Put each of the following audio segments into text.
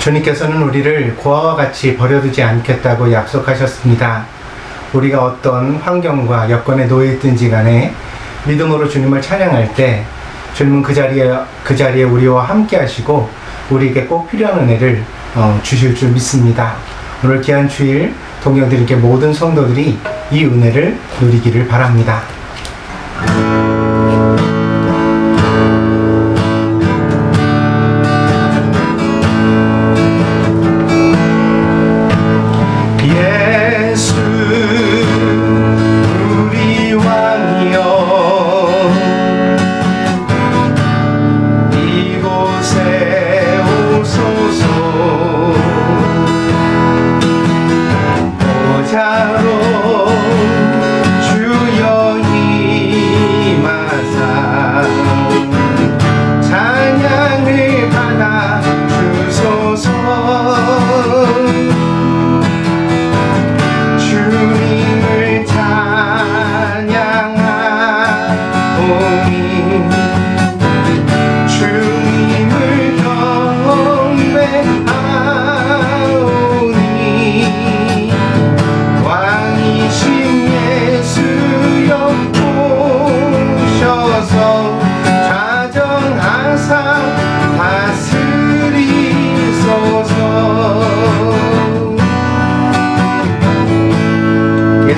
주님께서는 우리를 고아와 같이 버려두지 않겠다고 약속하셨습니다. 우리가 어떤 환경과 여건에 놓여있든지 간에 믿음으로 주님을 찬양할 때 주님은 그 자리에 우리와 함께 하시고 우리에게 꼭 필요한 은혜를 주실 줄 믿습니다. 오늘 귀한 주일 동경드림께 모든 성도들이 이 은혜를 누리기를 바랍니다. 예수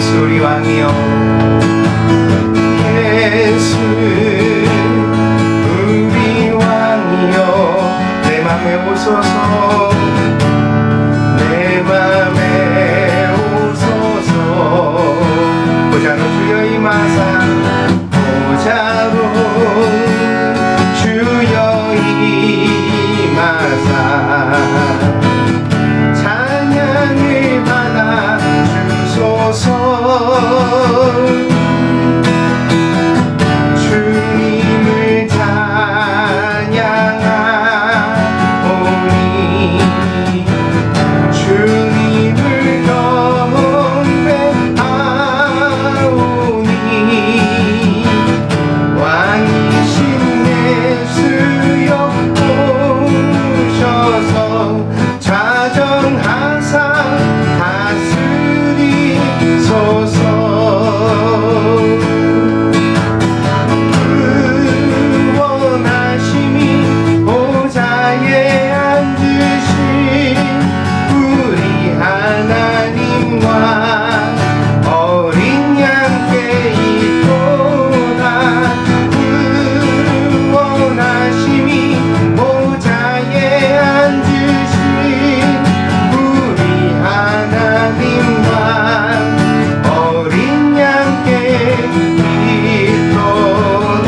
우리 왕이여, 예수 우리 왕이여, 내 맘에 오소서, 내 맘에 오소서. 보좌로 주여 임하사, 보좌로 주여 임하사, 찬양을 받아 주소서. 주님을 찬양하오니, 주님을 경배하오니, 왕이신 예수여 오셔서 자정하사 다스리소서. 원하심이 보좌에 앉으신 우리 하나님과 어린 양께 있도다. 원하심이 보좌에 앉으신 우리 하나님과 어린 양께 있도다.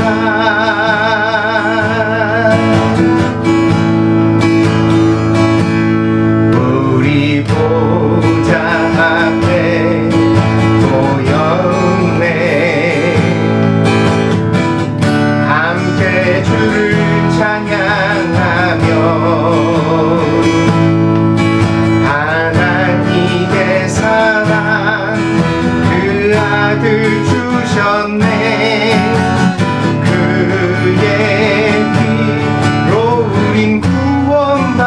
우리 보좌 앞에 모였네. 함께 주를 찬양하며 하나님의 사랑 그 아들 주셨네. 그의 피로 우린 구원받았네.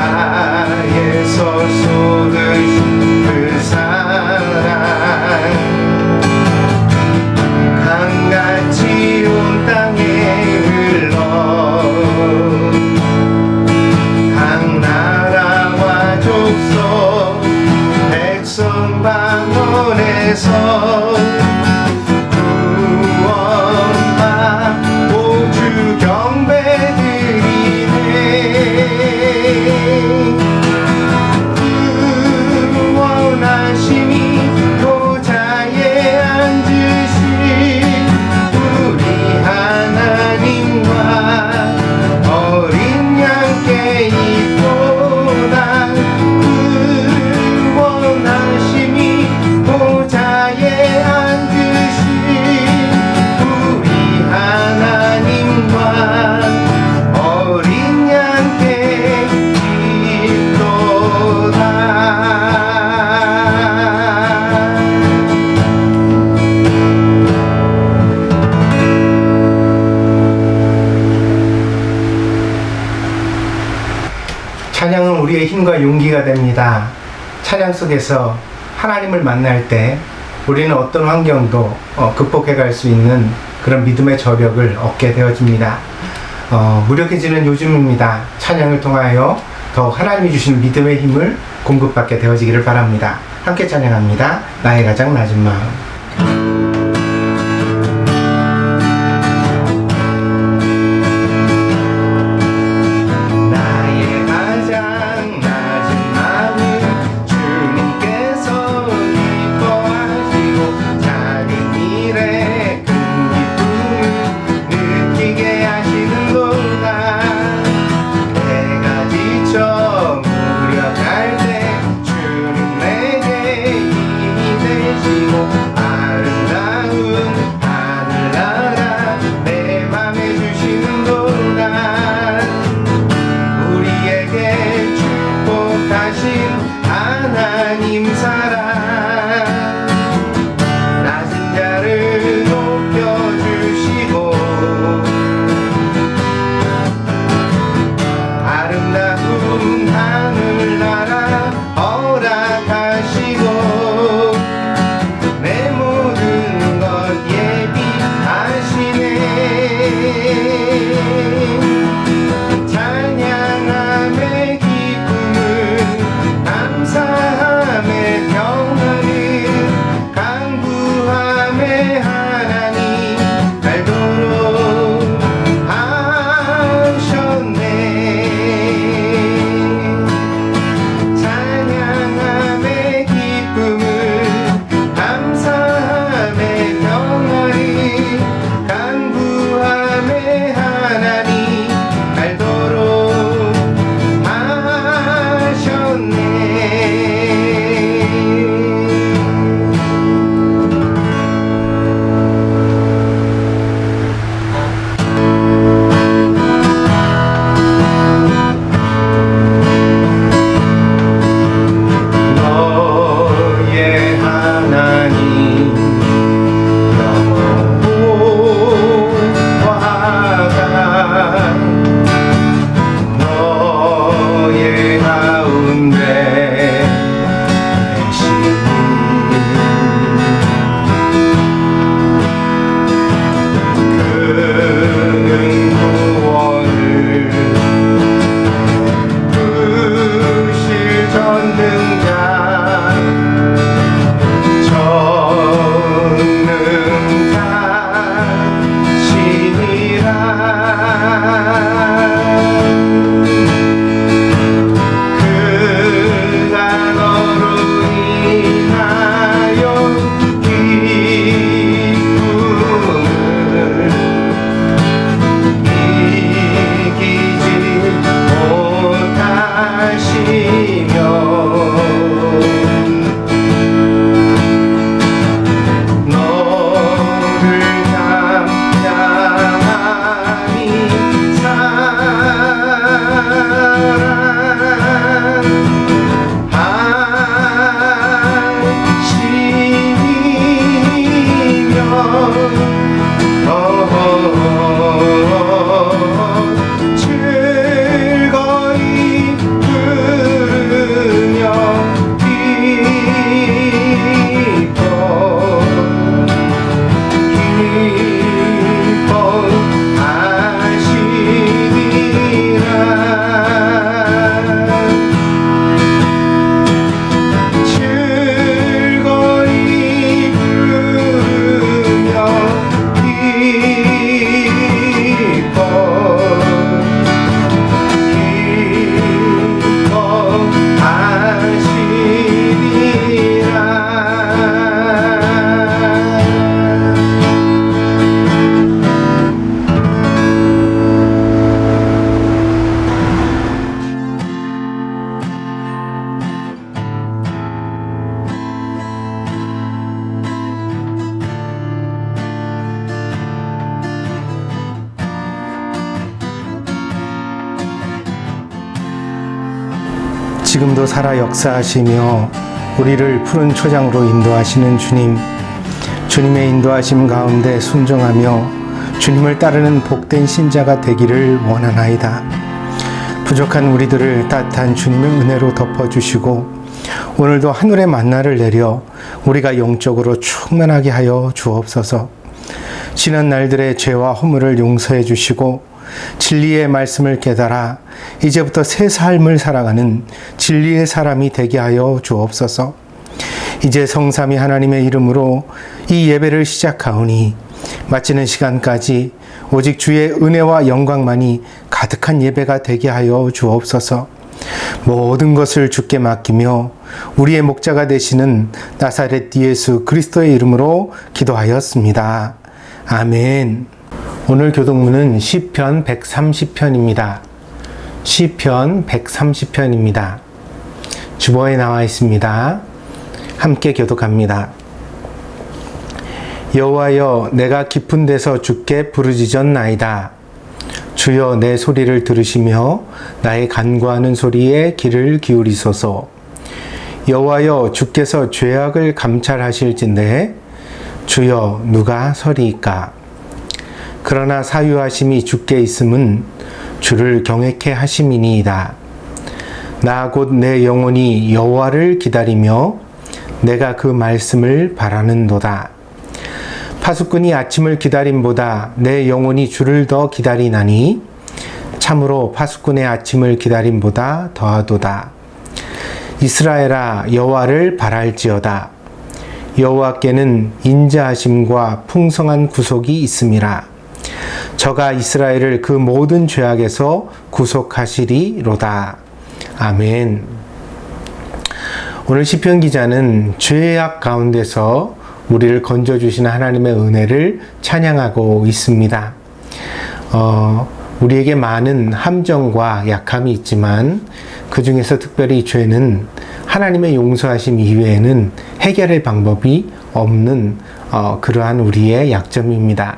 십자가에서 쏟으신 그 사랑 강같이 온 땅에 흘러 각 나라와 족속 백성 방언에서 구원받고 주 경배드리네. 우리의 힘과 용기가 됩니다. 찬양 속에서 하나님을 만날 때 우리는 어떤 환경도 극복해 갈 수 있는 그런 믿음의 저력을 얻게 되어집니다. 무력해지는 요즘입니다. 찬양을 통하여 더욱 하나님이 주신 믿음의 힘을 공급받게 되어지기를 바랍니다. 함께 찬양합니다. 나의 가장 낮은 마음. 지금도 살아 역사하시며 우리를 푸른 초장으로 인도하시는 주님, 주님의 인도하심 가운데 순종하며 주님을 따르는 복된 신자가 되기를 원하나이다. 부족한 우리들을 따뜻한 주님의 은혜로 덮어주시고 오늘도 하늘의 만나를 내려 우리가 영적으로 충만하게 하여 주옵소서. 지난 날들의 죄와 허물을 용서해 주시고 진리의 말씀을 깨달아 이제부터 새 삶을 살아가는 진리의 사람이 되게 하여 주옵소서. 이제 성삼위 하나님의 이름으로 이 예배를 시작하오니 마치는 시간까지 오직 주의 은혜와 영광만이 가득한 예배가 되게 하여 주옵소서. 모든 것을 주께 맡기며 우리의 목자가 되시는 나사렛 예수 그리스도의 이름으로 기도하였습니다. 아멘. 오늘 교독문은 시편 130편입니다. 시편 130편입니다. 주보에 나와 있습니다. 함께 교독합니다. 여호와여, 내가 깊은 데서 주께 부르짖었나이다. 주여, 내 소리를 들으시며 나의 간구하는 소리에 귀를 기울이소서. 여호와여, 주께서 죄악을 감찰하실진대 주여, 누가 서리이까? 그러나 사유하심이 주께 있음은 주를 경외케 하심이니이다. 나 곧 내 영혼이 여호와를 기다리며 내가 그 말씀을 바라는도다. 파수꾼이 아침을 기다림보다 내 영혼이 주를 더 기다리나니 참으로 파수꾼의 아침을 기다림보다 더하도다. 이스라엘아, 여호와를 바랄지어다. 여호와께는 인자하심과 풍성한 구속이 있음이라. 저가 이스라엘을 그 모든 죄악에서 구속하시리로다. 아멘. 오늘 시편 기자는 죄악 가운데서 우리를 건져주시는 하나님의 은혜를 찬양하고 있습니다. 우리에게 많은 함정과 약함이 있지만 그 중에서 특별히 죄는 하나님의 용서하심 이외에는 해결의 방법이 없는 그러한 우리의 약점입니다.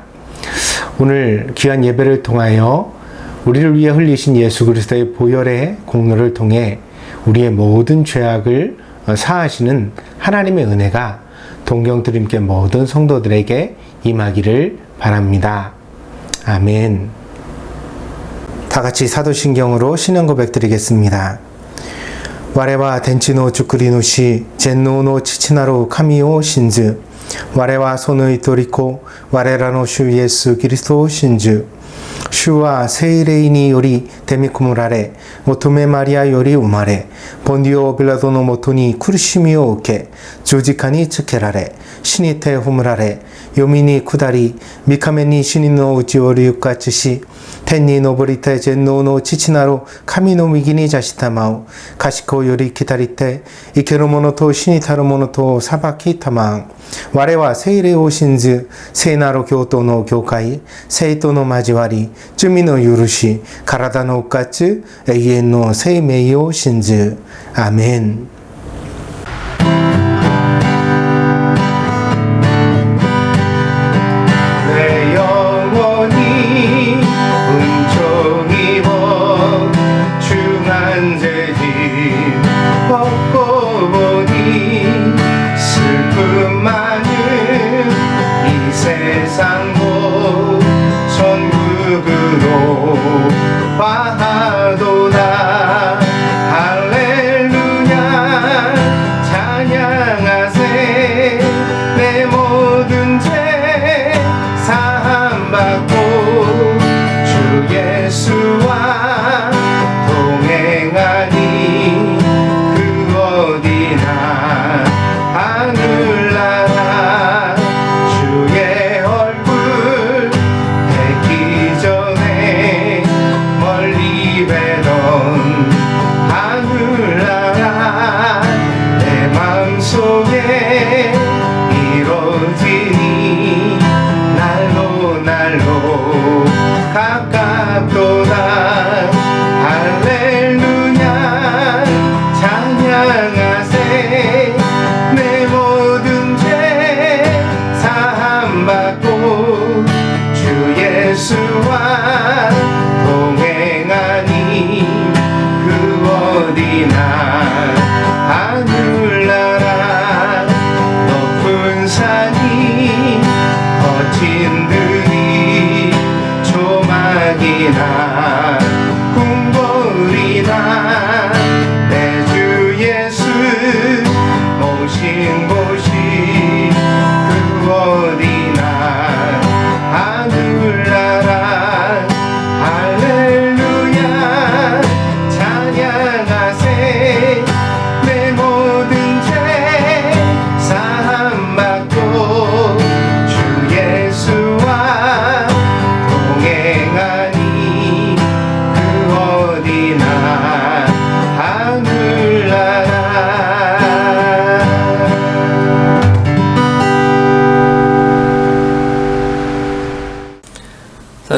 오늘 귀한 예배를 통하여 우리를 위해 흘리신 예수 그리스도의 보혈의 공로를 통해 우리의 모든 죄악을 사하시는 하나님의 은혜가 동경드림교 모든 성도들에게 임하기를 바랍니다. 아멘. 다 같이 사도신경으로 신앙 고백 드리겠습니다. 와레와 덴치노 주크리노시 젠노노 치치나로 카미오 신즈 와레와 소노이 도리코 와레라노 슈 예수 그리스도 신즈 슈와 세이레이니 요리 데미쿠무라레 오토메 마리아 요리 우마레 본디오 빌라도노 모토니 쿠르시미오 오케 조지카니 츠케라레 시니테 후무라레 요미니 쿠다리 미카메니 시니노 우지오리 유카츠시 텐니 노보리테 젠노노 치치나로 카미노 미기니 자시타마오 가시코 요리 기다리테 이케로모노토 시니타로모노토 사바키 타망 와레와 세이레오 신즈 세나로 교토노 교카이 세이토노 마지와리 쯔미노 유루시 가라다노 오카츠 에이엔노 세이메이오 신즈 아멘. 내 영혼이 은총 입어 중한 죄짐 벗고 보니 슬픔 많은 이 세상도 천국으로 바하도다. 할렐루야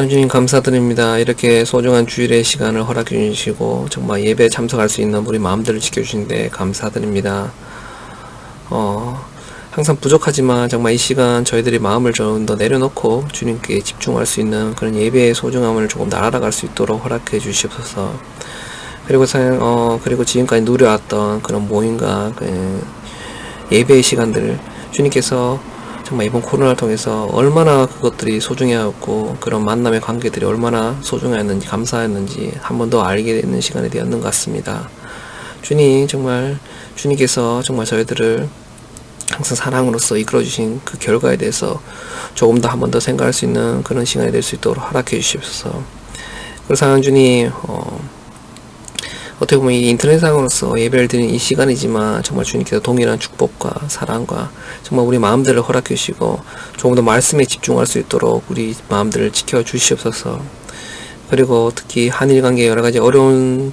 사랑하는 주님 감사드립니다. 이렇게 소중한 주일의 시간을 허락해 주시고 정말 예배에 참석할 수 있는 우리 마음들을 지켜주신데 감사드립니다. 항상 부족하지만 정말 이 시간 저희들이 마음을 좀 더 내려놓고 주님께 집중할 수 있는 그런 예배의 소중함을 조금 더 알아갈 수 있도록 허락해 주시옵소서. 그리고 지금까지 누려왔던 그런 모임과 예배의 시간들을 주님께서 정말 이번 코로나를 통해서 얼마나 그것들이 소중해하였고 그런 만남의 관계들이 얼마나 소중했는지 감사했는지 한 번 더 알게 되는 시간이 되었는 것 같습니다. 주님, 정말 주님께서 정말 저희들을 항상 사랑으로서 이끌어주신 그 결과에 대해서 조금 더 한 번 더 생각할 수 있는 그런 시간이 될 수 있도록 허락해 주시옵소서. 그리고 사랑하는 주님, 어떻게 보면 이 인터넷상으로서 예배를 드리는 이 시간이지만 정말 주님께서 동일한 축복과 사랑과 정말 우리 마음들을 허락해 주시고 조금 더 말씀에 집중할 수 있도록 우리 마음들을 지켜 주시옵소서. 그리고 특히 한일 관계 여러 가지 어려운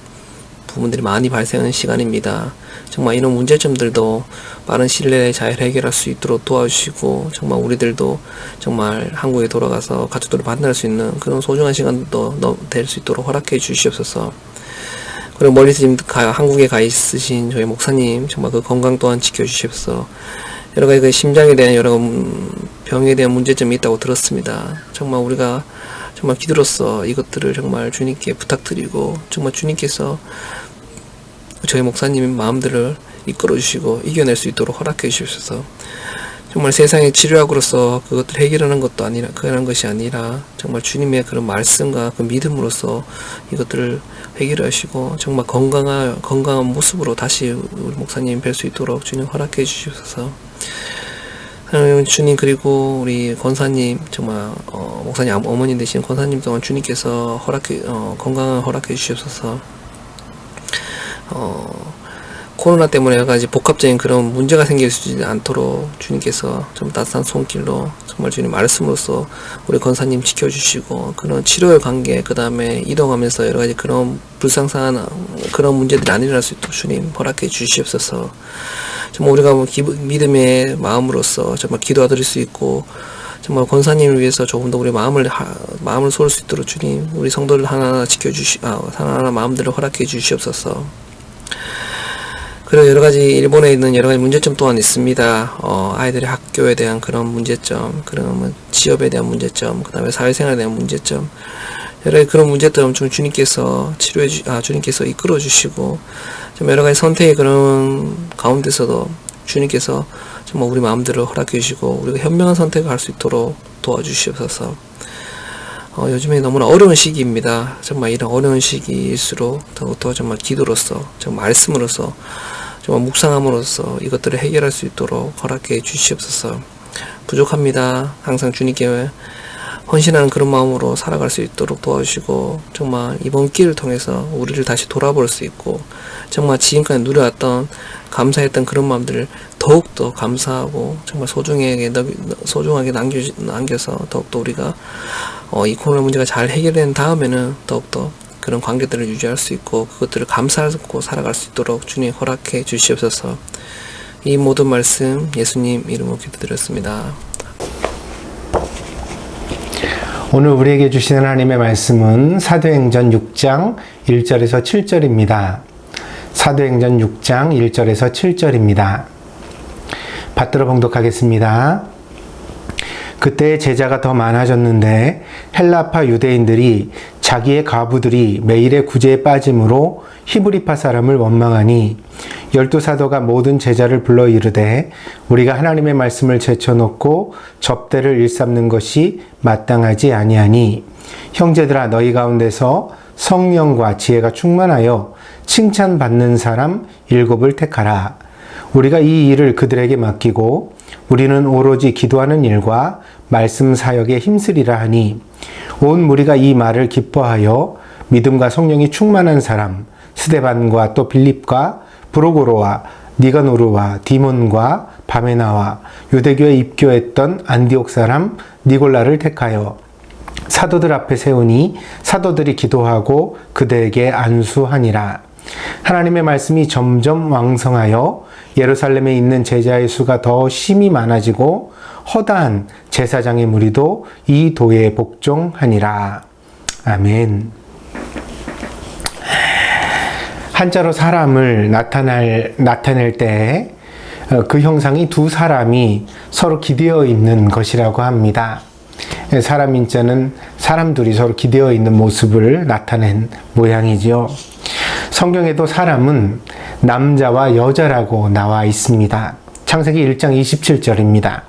부분들이 많이 발생하는 시간입니다. 정말 이런 문제점들도 빠른 시일 내에 잘 해결할 수 있도록 도와주시고 정말 우리들도 정말 한국에 돌아가서 가족들을 만날 수 있는 그런 소중한 시간도 될 수 있도록 허락해 주시옵소서. 그리고 멀리서 지금 한국에 가 있으신 저희 목사님 정말 그 건강 또한 지켜주시옵소서. 여러 가지 그 심장에 대한 여러 병에 대한 문제점이 있다고 들었습니다. 정말 우리가 정말 기도로서 이것들을 정말 주님께 부탁드리고 정말 주님께서 저희 목사님의 마음들을 이끌어 주시고 이겨낼 수 있도록 허락해 주시옵소서. 정말 세상의 치료약으로서 그것들 해결하는 것도 아니라 그런 것이 아니라 정말 주님의 그런 말씀과 그 믿음으로서 이것들을 해결하시고 정말 건강한 모습으로 다시 우리 목사님 뵐 수 있도록 주님 허락해 주시옵소서. 하나님 주님, 그리고 우리 권사님 정말 목사님 어머니 되신 권사님 또한 주님께서 건강을 허락해 주시옵소서. 코로나 때문에 여러 가지 복합적인 그런 문제가 생기지 않도록 주님께서 좀 따뜻한 손길로 정말 주님 말씀으로서 우리 권사님 지켜주시고 그런 치료의 관계 그 다음에 이동하면서 여러 가지 그런 불상사한 그런 문제들이 안 일어날 수 있도록 주님 허락해 주시옵소서. 정말 우리가 믿음의 마음으로서 정말 기도드릴 수 있고 정말 권사님을 위해서 조금 더 우리 마음을 쏠 수 있도록 주님 우리 성도를 하나하나 하나하나 마음들을 허락해 주시옵소서. 그리고 여러 가지 일본에 있는 여러 가지 문제점 또한 있습니다. 아이들의 학교에 대한 그런 문제점, 그러면 취업에 대한 문제점, 그 다음에 사회생활에 대한 문제점, 여러 가지 그런 문제점 좀 주님께서 주님께서 이끌어 주시고, 좀 여러 가지 선택의 그런 가운데서도 주님께서 정말 우리 마음들을 허락해 주시고, 우리가 현명한 선택을 할 수 있도록 도와주시옵소서. 요즘에 너무나 어려운 시기입니다. 정말 이런 어려운 시기일수록 더욱더 정말 기도로서, 정말 말씀으로서, 정말 묵상함으로써 이것들을 해결할 수 있도록 허락해 주시옵소서. 부족합니다. 항상 주님께 헌신하는 그런 마음으로 살아갈 수 있도록 도와주시고 정말 이번 기회를 통해서 우리를 다시 돌아볼 수 있고 정말 지금까지 누려왔던 감사했던 그런 마음들을 더욱더 감사하고 정말 소중하게 남겨서 더욱더 우리가 이 코로나 문제가 잘 해결된 다음에는 더욱더 그런 관계들을 유지할 수 있고 그것들을 감사하고 살아갈 수 있도록 주님 허락해 주시옵소서. 이 모든 말씀 예수님 이름으로 기도드렸습니다. 오늘 우리에게 주신 하나님의 말씀은 사도행전 6장 1절에서 7절입니다. 사도행전 6장 1절에서 7절입니다. 받들어 봉독하겠습니다. 그때 제자가 더 많아졌는데 헬라파 유대인들이 자기의 과부들이 매일의 구제에 빠짐으로 히브리파 사람을 원망하니 12사도가 모든 제자를 불러 이르되 우리가 하나님의 말씀을 제쳐놓고 접대를 일삼는 것이 마땅하지 아니하니 형제들아 너희 가운데서 성령과 지혜가 충만하여 칭찬받는 사람 7을 택하라. 우리가 이 일을 그들에게 맡기고 우리는 오로지 기도하는 일과 말씀 사역에 힘쓰리라 하니 온 무리가 이 말을 기뻐하여 믿음과 성령이 충만한 사람 스데반과 또 빌립과 브로고로와 니가노르와 디몬과 바메나와 유대교에 입교했던 안디옥 사람 니골라를 택하여 사도들 앞에 세우니 사도들이 기도하고 그들에게 안수하니라. 하나님의 말씀이 점점 왕성하여 예루살렘에 있는 제자의 수가 더 심히 많아지고 허다한 제사장의 무리도 이 도에 복종하니라. 아멘. 한자로 사람을 나타낼 때 그 형상이 두 사람이 서로 기대어 있는 것이라고 합니다. 사람 인자는 사람 둘이 서로 기대어 있는 모습을 나타낸 모양이죠. 성경에도 사람은 남자와 여자라고 나와 있습니다. 창세기 1장 27절입니다.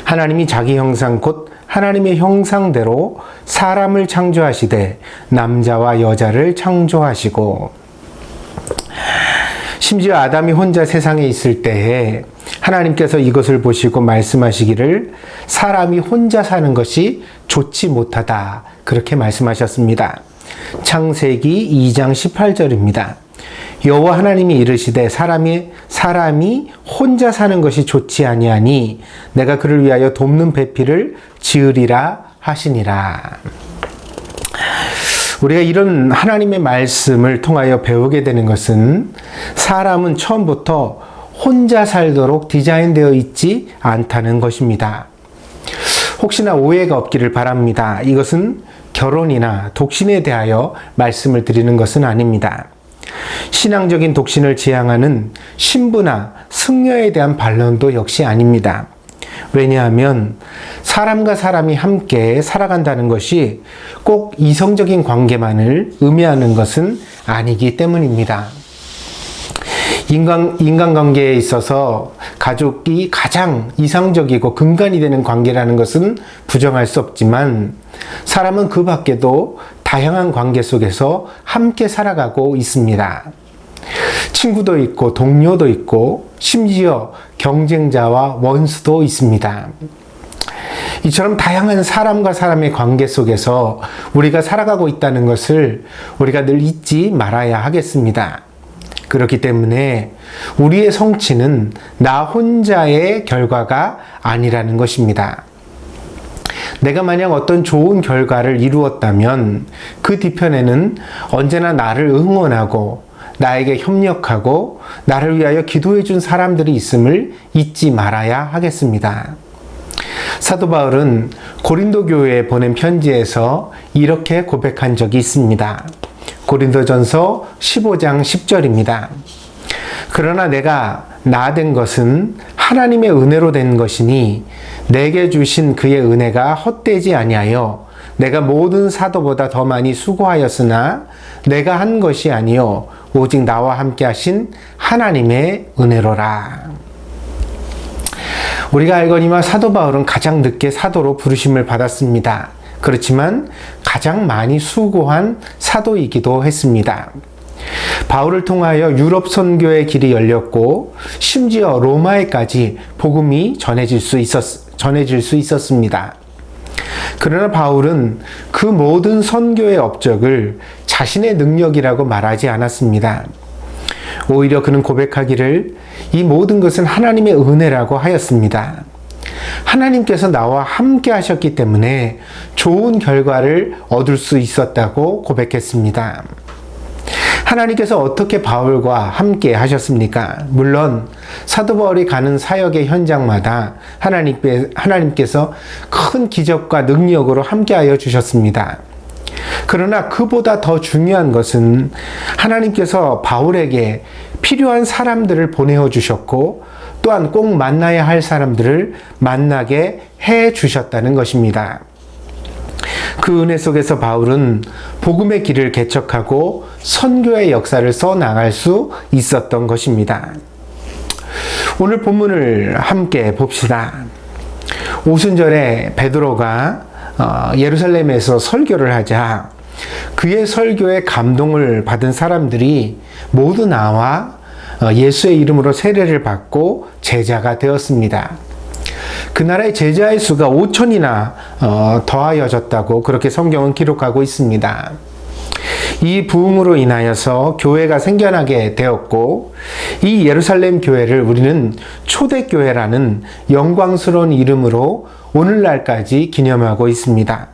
하나님이 자기 형상 곧 하나님의 형상대로 사람을 창조하시되 남자와 여자를 창조하시고, 심지어 아담이 혼자 세상에 있을 때에 하나님께서 이것을 보시고 말씀하시기를 사람이 혼자 사는 것이 좋지 못하다, 그렇게 말씀하셨습니다. 창세기 2장 18절입니다. 여호와 하나님이 이르시되 사람이 혼자 사는 것이 좋지 아니하니 내가 그를 위하여 돕는 배필을 지으리라 하시니라. 우리가 이런 하나님의 말씀을 통하여 배우게 되는 것은 사람은 처음부터 혼자 살도록 디자인되어 있지 않다는 것입니다. 혹시나 오해가 없기를 바랍니다. 이것은 결혼이나 독신에 대하여 말씀을 드리는 것은 아닙니다. 신앙적인 독신을 지향하는 신부나 승려에 대한 반론도 역시 아닙니다. 왜냐하면 사람과 사람이 함께 살아간다는 것이 꼭 이성적인 관계만을 의미하는 것은 아니기 때문입니다. 인간관계에 있어서 가족이 가장 이상적이고 근간이 되는 관계라는 것은 부정할 수 없지만 사람은 그 밖에도 다양한 관계 속에서 함께 살아가고 있습니다. 친구도 있고 동료도 있고 심지어 경쟁자와 원수도 있습니다. 이처럼 다양한 사람과 사람의 관계 속에서 우리가 살아가고 있다는 것을 우리가 늘 잊지 말아야 하겠습니다. 그렇기 때문에 우리의 성취는 나 혼자의 결과가 아니라는 것입니다. 내가 만약 어떤 좋은 결과를 이루었다면 그 뒤편에는 언제나 나를 응원하고 나에게 협력하고 나를 위하여 기도해 준 사람들이 있음을 잊지 말아야 하겠습니다. 사도 바울은 고린도 교회에 보낸 편지에서 이렇게 고백한 적이 있습니다. 고린도전서 15장 10절입니다. 그러나 내가 나된 것은 하나님의 은혜로 된 것이니 내게 주신 그의 은혜가 헛되지 아니하여 내가 모든 사도보다 더 많이 수고하였으나 내가 한 것이 아니요 오직 나와 함께 하신 하나님의 은혜로라. 우리가 알거니와 사도 바울은 가장 늦게 사도로 부르심을 받았습니다. 그렇지만 가장 많이 수고한 사도이기도 했습니다. 바울을 통하여 유럽 선교의 길이 열렸고 심지어 로마에까지 복음이 전해질 수 있었습니다. 그러나 바울은 그 모든 선교의 업적을 자신의 능력이라고 말하지 않았습니다. 오히려 그는 고백하기를 이 모든 것은 하나님의 은혜라고 하였습니다. 하나님께서 나와 함께 하셨기 때문에 좋은 결과를 얻을 수 있었다고 고백했습니다. 하나님께서 어떻게 바울과 함께 하셨습니까? 물론 사도 바울이 가는 사역의 현장마다 하나님께서 큰 기적과 능력으로 함께하여 주셨습니다. 그러나 그보다 더 중요한 것은 하나님께서 바울에게 필요한 사람들을 보내어 주셨고 또한 꼭 만나야 할 사람들을 만나게 해 주셨다는 것입니다. 그 은혜 속에서 바울은 복음의 길을 개척하고 선교의 역사를 써나갈 수 있었던 것입니다. 오늘 본문을 함께 봅시다. 오순절에 베드로가 예루살렘에서 설교를 하자 그의 설교에 감동을 받은 사람들이 모두 나와 예수의 이름으로 세례를 받고 제자가 되었습니다. 그날의 제자의 수가 5천이나 더하여졌다고 그렇게 성경은 기록하고 있습니다. 이 부흥으로 인하여서 교회가 생겨나게 되었고 이 예루살렘 교회를 우리는 초대교회라는 영광스러운 이름으로 오늘날까지 기념하고 있습니다.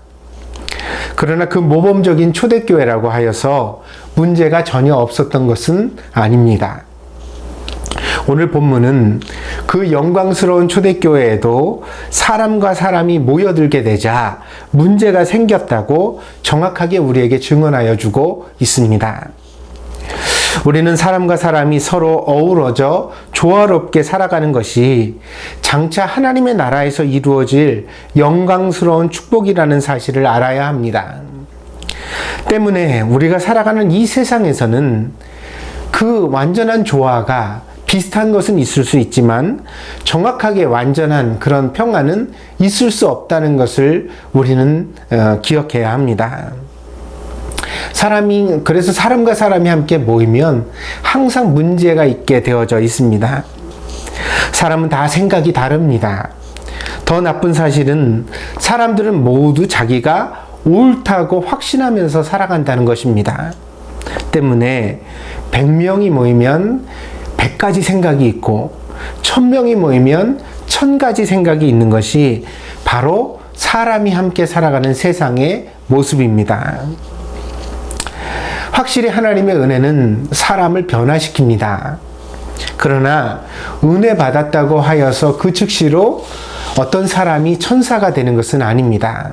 그러나 그 모범적인 초대교회라고 하여서 문제가 전혀 없었던 것은 아닙니다. 오늘 본문은 그 영광스러운 초대교회에도 사람과 사람이 모여들게 되자 문제가 생겼다고 정확하게 우리에게 증언하여 주고 있습니다. 우리는 사람과 사람이 서로 어우러져 조화롭게 살아가는 것이 장차 하나님의 나라에서 이루어질 영광스러운 축복이라는 사실을 알아야 합니다. 때문에 우리가 살아가는 이 세상에서는 그 완전한 조화가 비슷한 것은 있을 수 있지만 정확하게 완전한 그런 평화는 있을 수 없다는 것을 우리는 기억해야 합니다. 그래서 사람과 사람이 함께 모이면 항상 문제가 있게 되어져 있습니다. 사람은 다 생각이 다릅니다. 더 나쁜 사실은 사람들은 모두 자기가 옳다고 확신하면서 살아간다는 것입니다. 때문에 100명이 모이면 100가지 생각이 있고 1000명이 모이면 1000가지 생각이 있는 것이 바로 사람이 함께 살아가는 세상의 모습입니다. 확실히 하나님의 은혜는 사람을 변화시킵니다. 그러나 은혜 받았다고 하여서 그 즉시로 어떤 사람이 천사가 되는 것은 아닙니다.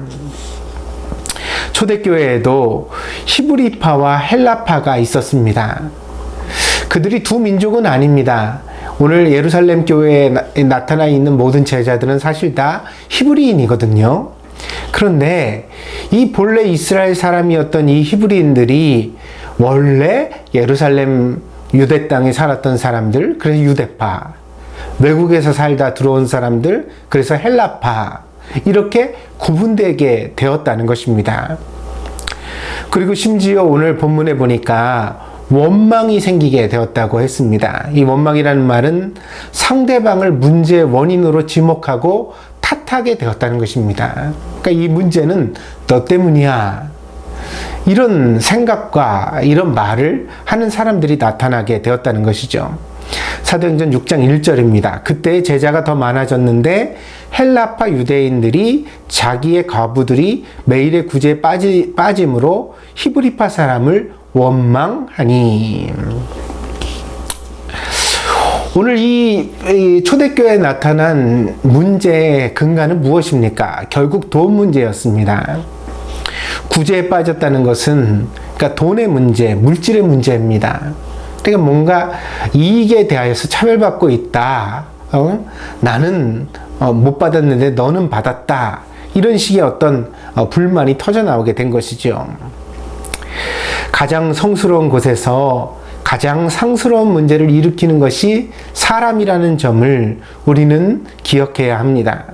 초대교회에도 히브리파와 헬라파가 있었습니다. 그들이 두 민족은 아닙니다. 오늘 예루살렘 교회에 나타나 있는 모든 제자들은 사실 다 히브리인이거든요. 그런데 이 본래 이스라엘 사람이었던 이 히브리인들이 원래 예루살렘 유대 땅에 살았던 사람들, 그래서 유대파, 외국에서 살다 들어온 사람들, 그래서 헬라파, 이렇게 구분되게 되었다는 것입니다. 그리고 심지어 오늘 본문에 보니까 원망이 생기게 되었다고 했습니다. 이 원망이라는 말은 상대방을 문제의 원인으로 지목하고 탓하게 되었다는 것입니다. 그러니까 이 문제는 너 때문이야. 이런 생각과 이런 말을 하는 사람들이 나타나게 되었다는 것이죠. 사도행전 6장 1절입니다. 그때 제자가 더 많아졌는데 헬라파 유대인들이 자기의 과부들이 매일의 구제에 빠짐으로 히브리파 사람을 원망하니. 오늘 이 초대교회에 나타난 문제의 근간은 무엇입니까? 결국 돈 문제였습니다. 구제에 빠졌다는 것은 그러니까 돈의 문제, 물질의 문제입니다. 그러니까 뭔가 이익에 대하여서 차별받고 있다. 나는 못 받았는데 너는 받았다. 이런 식의 어떤 불만이 터져나오게 된 것이죠. 가장 성스러운 곳에서 가장 상스러운 문제를 일으키는 것이 사람이라는 점을 우리는 기억해야 합니다.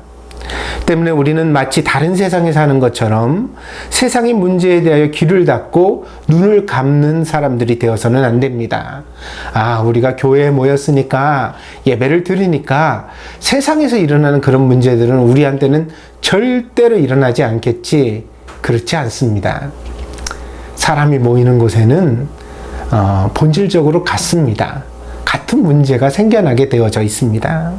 때문에 우리는 마치 다른 세상에 사는 것처럼 세상의 문제에 대하여 귀를 닫고 눈을 감는 사람들이 되어서는 안 됩니다. 우리가 교회에 모였으니까 예배를 드리니까 세상에서 일어나는 그런 문제들은 우리한테는 절대로 일어나지 않겠지. 그렇지 않습니다. 사람이 모이는 곳에는 본질적으로 같습니다. 같은 문제가 생겨나게 되어져 있습니다.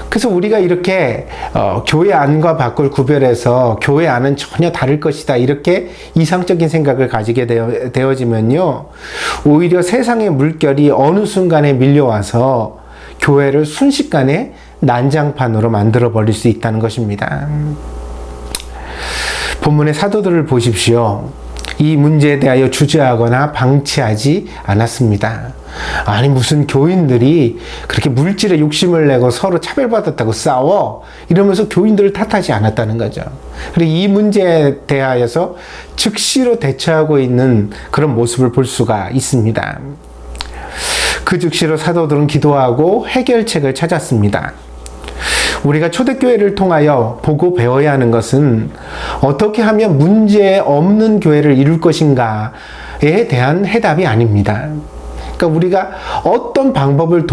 그래서 우리가 이렇게 교회 안과 밖을 구별해서 교회 안은 전혀 다를 것이다 이렇게 이상적인 생각을 가지게 되어지면요, 오히려 세상의 물결이 어느 순간에 밀려와서 교회를 순식간에 난장판으로 만들어 버릴 수 있다는 것입니다. 본문의 사도들을 보십시오. 이 문제에 대하여 주저하거나 방치하지 않았습니다. 아니 무슨 교인들이 그렇게 물질에 욕심을 내고 서로 차별받았다고 싸워? 이러면서 교인들을 탓하지 않았다는 거죠. 그리고 이 문제에 대하여서 즉시로 대처하고 있는 그런 모습을 볼 수가 있습니다. 그 즉시로 사도들은 기도하고 해결책을 찾았습니다. 우리가 초대교회를 통하여 보고 배워야 하는 것은 어떻게 하면 문제 없는 교회를 이룰 것인가에 대한 해답이 아닙니다. 그러니까 우리가 어떤 방법을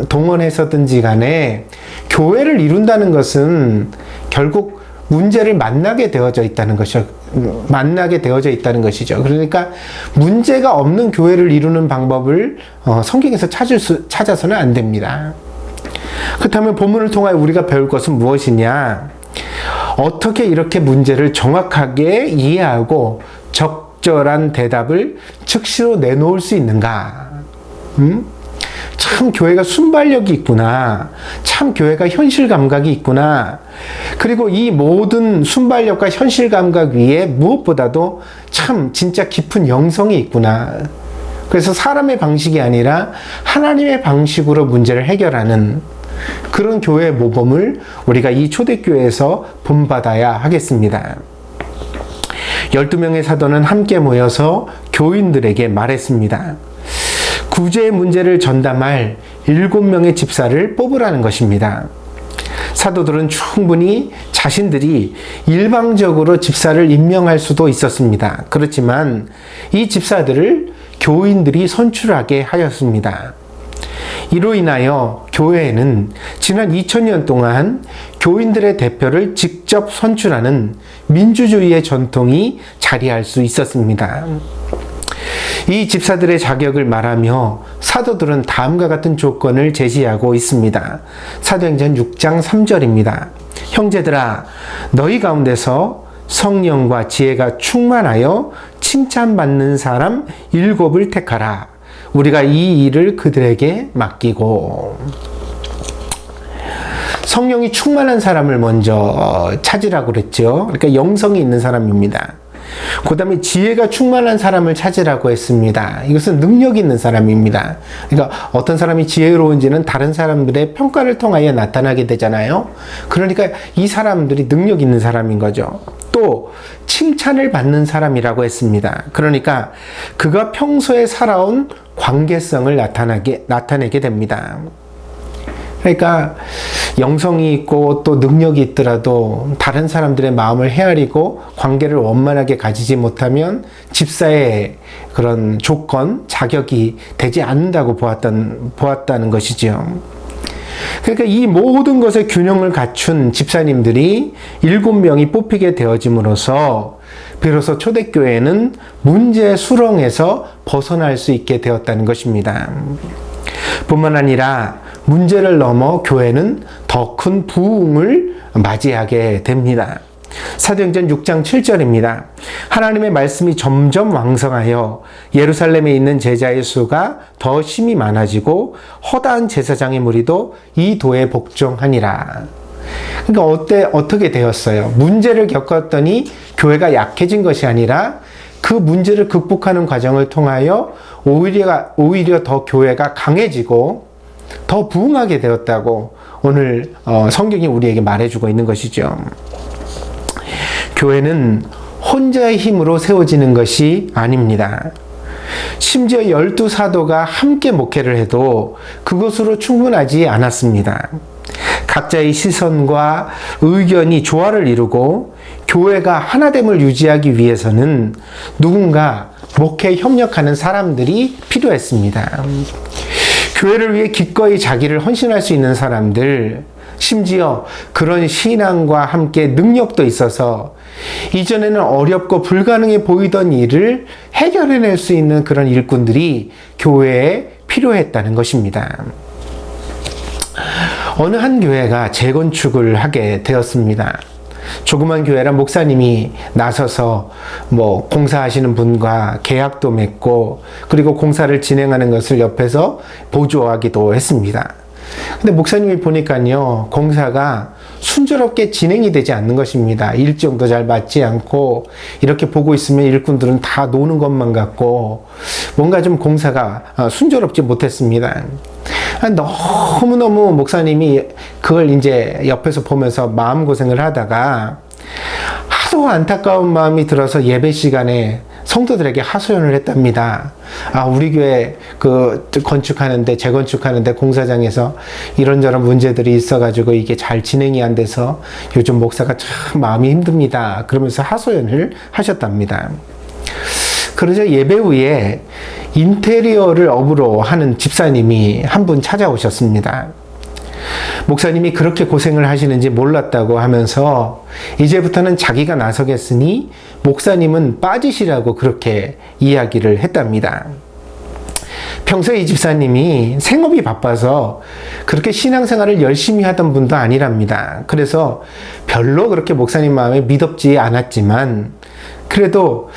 동원해서든지 간에 교회를 이룬다는 것은 결국 문제를 만나게 되어져 있다는 것이죠. 그러니까 문제가 없는 교회를 이루는 방법을 성경에서 찾아서는 안 됩니다. 그렇다면 본문을 통하여 우리가 배울 것은 무엇이냐? 어떻게 이렇게 문제를 정확하게 이해하고 적절한 대답을 즉시로 내놓을 수 있는가? 참 교회가 순발력이 있구나. 참 교회가 현실 감각이 있구나. 그리고 이 모든 순발력과 현실 감각 위에 무엇보다도 참 진짜 깊은 영성이 있구나. 그래서 사람의 방식이 아니라 하나님의 방식으로 문제를 해결하는 그런 교회의 모범을 우리가 이 초대교회에서 본받아야 하겠습니다. 12명의 사도는 함께 모여서 교인들에게 말했습니다. 구제의 문제를 전담할 7명의 집사를 뽑으라는 것입니다. 사도들은 충분히 자신들이 일방적으로 집사를 임명할 수도 있었습니다. 그렇지만 이 집사들을 교인들이 선출하게 하였습니다. 이로 인하여 교회에는 지난 2000년 동안 교인들의 대표를 직접 선출하는 민주주의의 전통이 자리할 수 있었습니다. 이 집사들의 자격을 말하며 사도들은 다음과 같은 조건을 제시하고 있습니다. 사도행전 6장 3절입니다. 형제들아, 너희 가운데서 성령과 지혜가 충만하여 칭찬받는 사람 7을 택하라. 우리가 이 일을 그들에게 맡기고. 성령이 충만한 사람을 먼저 찾으라고 그랬죠. 그러니까 영성이 있는 사람입니다. 그 다음에 지혜가 충만한 사람을 찾으라고 했습니다. 이것은 능력 있는 사람입니다. 그러니까 어떤 사람이 지혜로운지는 다른 사람들의 평가를 통하여 나타나게 되잖아요. 그러니까 이 사람들이 능력 있는 사람인 거죠. 또 칭찬을 받는 사람이라고 했습니다. 그러니까 그가 평소에 살아온 관계성을 나타내게 됩니다. 그러니까 영성이 있고 또 능력이 있더라도 다른 사람들의 마음을 헤아리고 관계를 원만하게 가지지 못하면 집사의 그런 조건, 자격이 되지 않는다고 보았다는 것이죠. 그러니까 이 모든 것의 균형을 갖춘 집사님들이 7명이 뽑히게 되어짐으로써 비로소 초대교회는 문제의 수렁에서 벗어날 수 있게 되었다는 것입니다. 뿐만 아니라 문제를 넘어 교회는 더 큰 부흥을 맞이하게 됩니다. 사도행전 6장 7절입니다. 하나님의 말씀이 점점 왕성하여 예루살렘에 있는 제자의 수가 더 심히 많아지고 허다한 제사장의 무리도 이 도에 복종하니라. 그러니까 어떻게 되었어요? 문제를 겪었더니 교회가 약해진 것이 아니라 그 문제를 극복하는 과정을 통하여 오히려 더 교회가 강해지고 더 부흥하게 되었다고 오늘 성경이 우리에게 말해주고 있는 것이죠. 교회는 혼자의 힘으로 세워지는 것이 아닙니다. 심지어 12사도가 함께 목회를 해도 그것으로 충분하지 않았습니다. 각자의 시선과 의견이 조화를 이루고 교회가 하나됨을 유지하기 위해서는 누군가 목회에 협력하는 사람들이 필요했습니다. 교회를 위해 기꺼이 자기를 헌신할 수 있는 사람들, 심지어 그런 신앙과 함께 능력도 있어서 이전에는 어렵고 불가능해 보이던 일을 해결해낼 수 있는 그런 일꾼들이 교회에 필요했다는 것입니다. 어느 한 교회가 재건축을 하게 되었습니다. 조그만 교회라 목사님이 나서서 공사하시는 분과 계약도 맺고 그리고 공사를 진행하는 것을 옆에서 보조하기도 했습니다. 근데 목사님이 보니까요, 공사가 순조롭게 진행이 되지 않는 것입니다. 일정도 잘 맞지 않고 이렇게 보고 있으면 일꾼들은 다 노는 것만 같고 뭔가 좀 공사가 순조롭지 못했습니다. 너무너무 목사님이 그걸 이제 옆에서 보면서 마음고생을 하다가 하도 안타까운 마음이 들어서 예배 시간에 성도들에게 하소연을 했답니다. 우리 교회 재건축하는데 공사장에서 이런저런 문제들이 있어가지고 이게 잘 진행이 안 돼서 요즘 목사가 참 마음이 힘듭니다. 그러면서 하소연을 하셨답니다. 그러자 예배 후에 인테리어를 업으로 하는 집사님이 한 분 찾아오셨습니다. 목사님이 그렇게 고생을 하시는지 몰랐다고 하면서 이제부터는 자기가 나서겠으니 목사님은 빠지시라고 그렇게 이야기를 했답니다. 평소에 이 집사님이 생업이 바빠서 그렇게 신앙생활을 열심히 하던 분도 아니랍니다. 그래서 별로 그렇게 목사님 마음에 미덥지 않았지만 그래도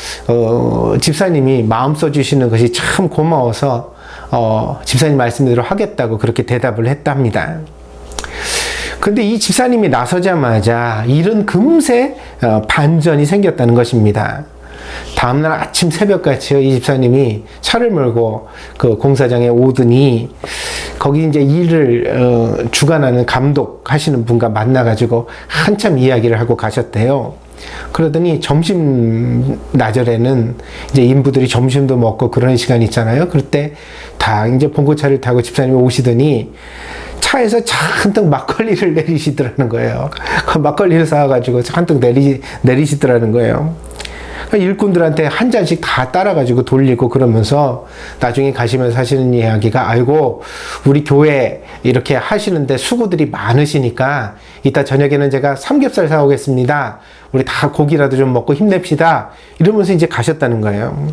집사님이 마음 써주시는 것이 참 고마워서 집사님 말씀대로 하겠다고 그렇게 대답을 했답니다. 근데 이 집사님이 나서자마자 일은 금세 반전이 생겼다는 것입니다. 다음날 아침 새벽같이요, 이 집사님이 차를 몰고 그 공사장에 오더니 거기 이제 일을 주관하는 감독하시는 분과 만나가지고 한참 이야기를 하고 가셨대요. 그러더니 점심 나절에는 이제 인부들이 점심도 먹고 그런 시간 있잖아요. 그럴 때 다 이제 봉고차를 타고 집사님이 오시더니 차에서 잔뜩 막걸리를 내리시더라는 거예요. 그 막걸리를 사와가지고 잔뜩 내리시더라는 거예요. 일꾼들한테 한 잔씩 다 따라가지고 돌리고 그러면서 나중에 가시면서 하시는 이야기가, 아이고 우리 교회 이렇게 하시는데 수고들이 많으시니까 이따 저녁에는 제가 삼겹살 사오겠습니다. 우리 다 고기라도 좀 먹고 힘냅시다. 이러면서 이제 가셨다는 거예요.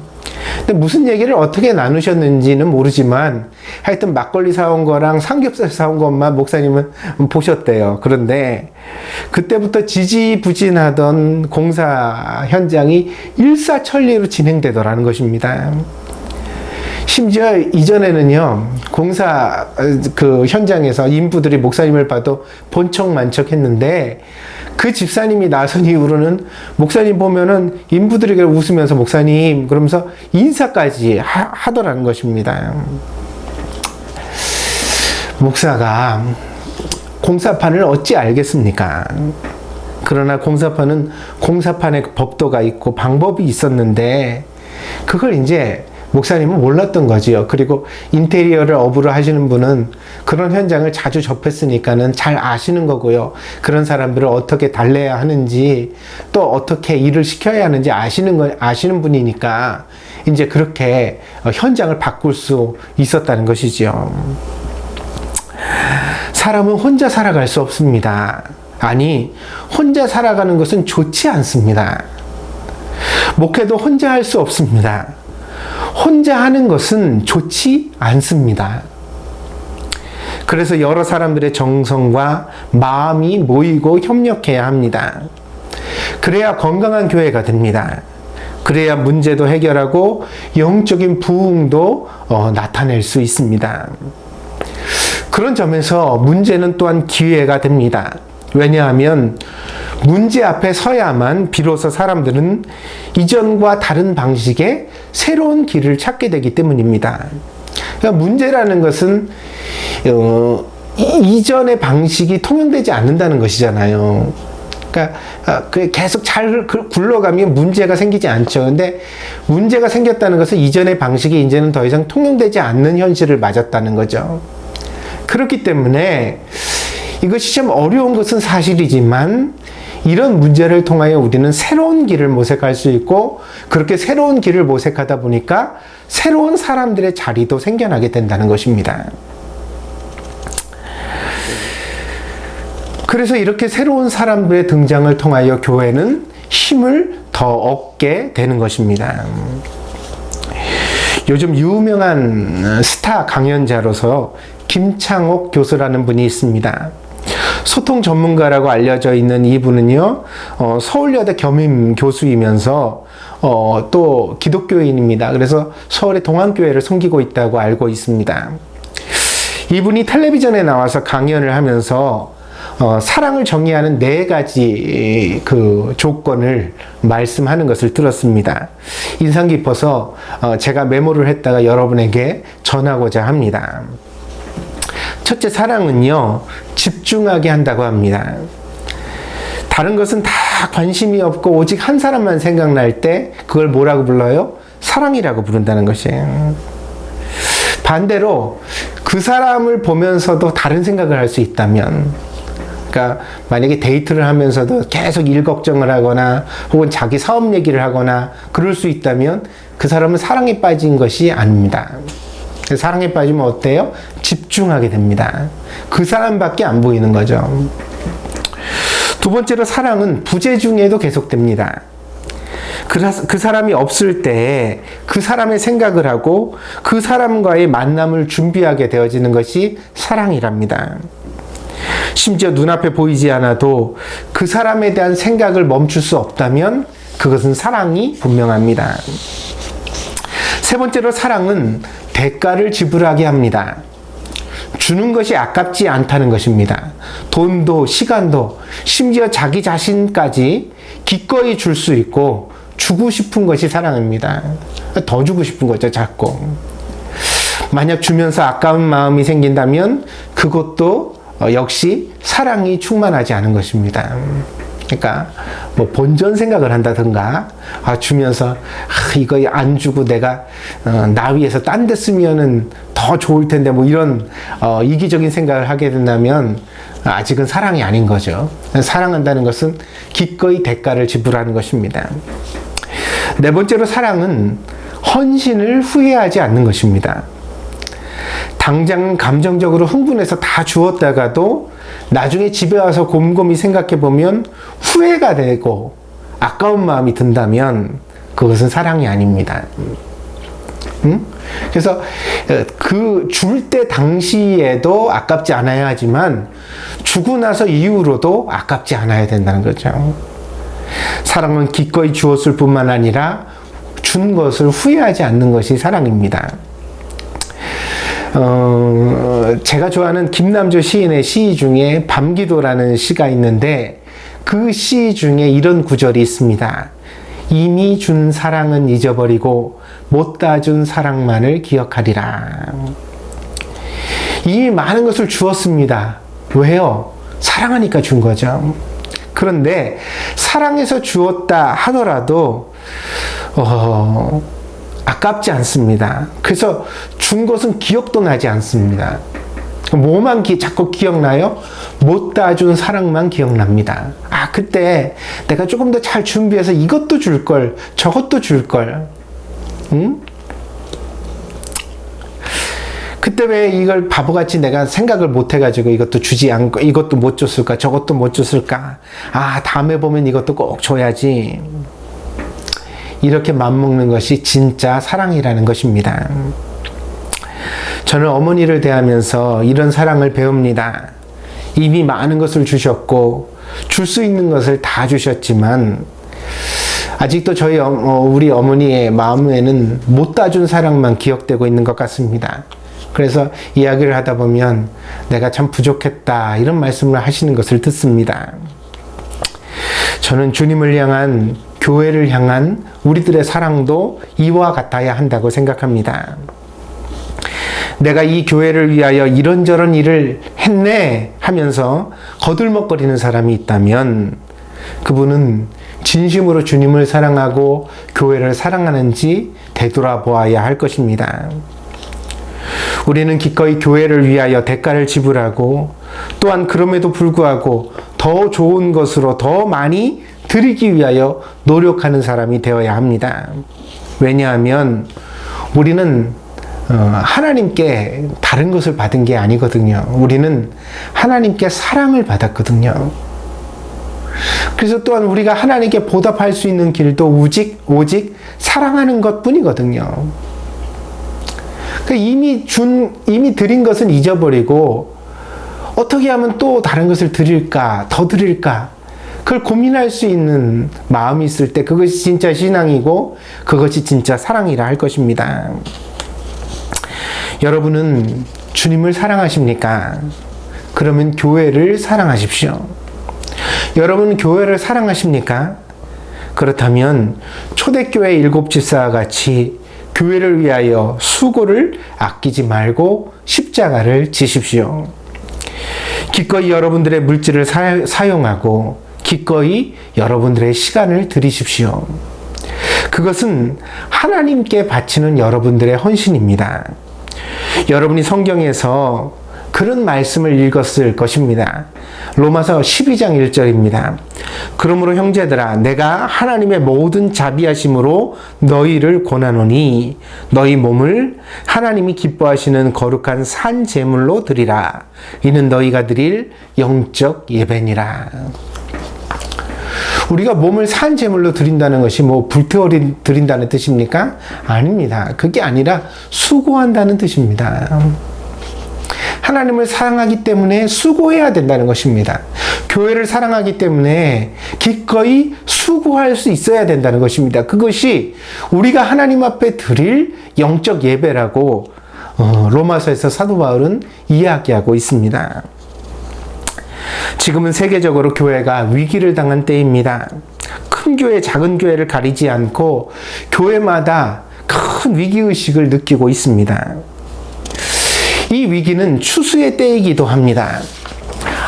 근데 무슨 얘기를 어떻게 나누셨는지는 모르지만 하여튼 막걸리 사온 거랑 삼겹살 사온 것만 목사님은 보셨대요. 그런데 그때부터 지지부진하던 공사 현장이 일사천리로 진행되더라는 것입니다. 심지어 이전에는요, 공사 그 현장에서 인부들이 목사님을 봐도 본척만척 했는데 그 집사님이 나선 이후로는 목사님 보면은 인부들에게 웃으면서 목사님 그러면서 인사까지 하더라는 것입니다. 목사가 공사판을 어찌 알겠습니까? 그러나 공사판에 법도가 있고 방법이 있었는데 그걸 이제 목사님은 몰랐던 거지요. 그리고 인테리어를 업으로 하시는 분은 그런 현장을 자주 접했으니까는 잘 아시는 거고요. 그런 사람들을 어떻게 달래야 하는지 또 어떻게 일을 시켜야 하는지 아시는 분이니까 이제 그렇게 현장을 바꿀 수 있었다는 것이죠. 사람은 혼자 살아갈 수 없습니다. 아니, 혼자 살아가는 것은 좋지 않습니다. 목회도 혼자 할 수 없습니다. 혼자 하는 것은 좋지 않습니다. 그래서 여러 사람들의 정성과 마음이 모이고 협력해야 합니다. 그래야 건강한 교회가 됩니다. 그래야 문제도 해결하고 영적인 부흥도 나타낼 수 있습니다. 그런 점에서 문제는 또한 기회가 됩니다. 왜냐하면 문제 앞에 서야만 비로소 사람들은 이전과 다른 방식의 새로운 길을 찾게 되기 때문입니다. 그러니까 문제라는 것은 이전의 방식이 통용되지 않는다는 것이잖아요. 그러니까 계속 잘 굴러가면 문제가 생기지 않죠. 근데 문제가 생겼다는 것은 이전의 방식이 이제는 더 이상 통용되지 않는 현실을 맞았다는 거죠. 그렇기 때문에 이것이 좀 어려운 것은 사실이지만 이런 문제를 통하여 우리는 새로운 길을 모색할 수 있고 그렇게 새로운 길을 모색하다 보니까 새로운 사람들의 자리도 생겨나게 된다는 것입니다. 그래서 이렇게 새로운 사람들의 등장을 통하여 교회는 힘을 더 얻게 되는 것입니다. 요즘 유명한 스타 강연자로서 김창옥 교수라는 분이 있습니다. 소통 전문가라고 알려져 있는 이분은요, 서울여대 겸임 교수이면서 또 기독교인입니다. 그래서 서울의 동안교회를 섬기고 있다고 알고 있습니다. 이분이 텔레비전에 나와서 강연을 하면서 사랑을 정의하는 4가지 그 조건을 말씀하는 것을 들었습니다. 인상 깊어서 제가 메모를 했다가 여러분에게 전하고자 합니다. 첫째, 사랑은요, 집중하게 한다고 합니다. 다른 것은 다 관심이 없고 오직 한 사람만 생각날 때 그걸 뭐라고 불러요? 사랑이라고 부른다는 것이에요. 반대로 그 사람을 보면서도 다른 생각을 할 수 있다면, 그러니까 만약에 데이트를 하면서도 계속 일 걱정을 하거나 혹은 자기 사업 얘기를 하거나 그럴 수 있다면 그 사람은 사랑에 빠진 것이 아닙니다. 사랑에 빠지면 어때요? 집중하게 됩니다. 그 사람밖에 안 보이는 거죠. 두 번째로, 사랑은 부재 중에도 계속됩니다. 그 사람이 없을 때 그 사람의 생각을 하고 그 사람과의 만남을 준비하게 되어지는 것이 사랑이랍니다. 심지어 눈앞에 보이지 않아도 그 사람에 대한 생각을 멈출 수 없다면 그것은 사랑이 분명합니다. 세 번째로 사랑은 대가를 지불하게 합니다. 주는 것이 아깝지 않다는 것입니다. 돈도 시간도 심지어 자기 자신까지 기꺼이 줄 수 있고 주고 싶은 것이 사랑입니다. 더 주고 싶은 거죠, 자꾸. 만약 주면서 아까운 마음이 생긴다면 그것도 역시 사랑이 충만하지 않은 것입니다. 그러니까 뭐 본전 생각을 한다든가 주면서 이거 안 주고 내가 나 위해서 딴 데 쓰면은 더 좋을 텐데 뭐 이런 이기적인 생각을 하게 된다면 아직은 사랑이 아닌 거죠. 사랑한다는 것은 기꺼이 대가를 지불하는 것입니다. 네 번째로 사랑은 헌신을 후회하지 않는 것입니다. 당장 감정적으로 흥분해서 다 주었다가도 나중에 집에 와서 곰곰이 생각해 보면 후회가 되고 아까운 마음이 든다면 그것은 사랑이 아닙니다. 그래서 그 줄 때 당시에도 아깝지 않아야 하지만 주고 나서 이후로도 아깝지 않아야 된다는 거죠. 사랑은 기꺼이 주었을 뿐만 아니라 준 것을 후회하지 않는 것이 사랑입니다. 제가 좋아하는 김남조 시인의 시 중에 밤기도라는 시가 있는데 그 시 중에 이런 구절이 있습니다. 이미 준 사랑은 잊어버리고 못다 준 사랑만을 기억하리라. 이미 많은 것을 주었습니다. 왜요? 사랑하니까 준 거죠. 그런데 사랑해서 주었다 하더라도 아깝지 않습니다. 그래서 준 것은 기억도 나지 않습니다. 뭐만 자꾸 기억나요? 못다 준 사랑만 기억납니다. 그때 내가 조금 더 잘 준비해서 이것도 줄 걸, 저것도 줄 걸. 그때 왜 이걸 바보같이 내가 생각을 못 해가지고 이것도 주지 않고 이것도 못 줬을까, 저것도 못 줬을까. 다음에 보면 이것도 꼭 줘야지. 이렇게 맘먹는 것이 진짜 사랑이라는 것입니다. 저는 어머니를 대하면서 이런 사랑을 배웁니다. 이미 많은 것을 주셨고 줄 수 있는 것을 다 주셨지만 아직도 우리 어머니의 마음에는 못다 준 사랑만 기억되고 있는 것 같습니다. 그래서 이야기를 하다 보면 내가 참 부족했다 이런 말씀을 하시는 것을 듣습니다. 저는 주님을 향한, 교회를 향한 우리들의 사랑도 이와 같아야 한다고 생각합니다. 내가 이 교회를 위하여 이런저런 일을 했네 하면서 거들먹거리는 사람이 있다면 그분은 진심으로 주님을 사랑하고 교회를 사랑하는지 되돌아보아야 할 것입니다. 우리는 기꺼이 교회를 위하여 대가를 지불하고 또한 그럼에도 불구하고 더 좋은 것으로 더 많이 드리기 위하여 노력하는 사람이 되어야 합니다. 왜냐하면 우리는 하나님께 다른 것을 받은 게 아니거든요. 우리는 하나님께 사랑을 받았거든요. 그래서 또한 우리가 하나님께 보답할 수 있는 길도 오직 사랑하는 것 뿐이거든요. 이미 드린 것은 잊어버리고 어떻게 하면 또 다른 것을 드릴까, 더 드릴까, 그걸 고민할 수 있는 마음이 있을 때 그것이 진짜 신앙이고 그것이 진짜 사랑이라 할 것입니다. 여러분은 주님을 사랑하십니까? 그러면 교회를 사랑하십시오. 여러분은 교회를 사랑하십니까? 그렇다면 초대교회 7집사와 같이 교회를 위하여 수고를 아끼지 말고 십자가를 지십시오. 기꺼이 여러분들의 물질을 사용하고 기꺼이 여러분들의 시간을 들이십시오. 그것은 하나님께 바치는 여러분들의 헌신입니다. 여러분이 성경에서 그런 말씀을 읽었을 것입니다. 로마서 12장 1절입니다. 그러므로 형제들아 내가 하나님의 모든 자비하심으로 너희를 권하노니 너희 몸을 하나님이 기뻐하시는 거룩한 산 제물로 드리라. 이는 너희가 드릴 영적 예배니라. 우리가 몸을 산 제물로 드린다는 것이 뭐 불태워 드린다는 뜻입니까? 아닙니다. 그게 아니라 수고한다는 뜻입니다. 하나님을 사랑하기 때문에 수고해야 된다는 것입니다. 교회를 사랑하기 때문에 기꺼이 수고할 수 있어야 된다는 것입니다. 그것이 우리가 하나님 앞에 드릴 영적 예배라고 로마서에서 사도 바울은 이야기하고 있습니다. 지금은 세계적으로 교회가 위기를 당한 때입니다. 큰 교회, 작은 교회를 가리지 않고 교회마다 큰 위기의식을 느끼고 있습니다. 이 위기는 추수의 때이기도 합니다.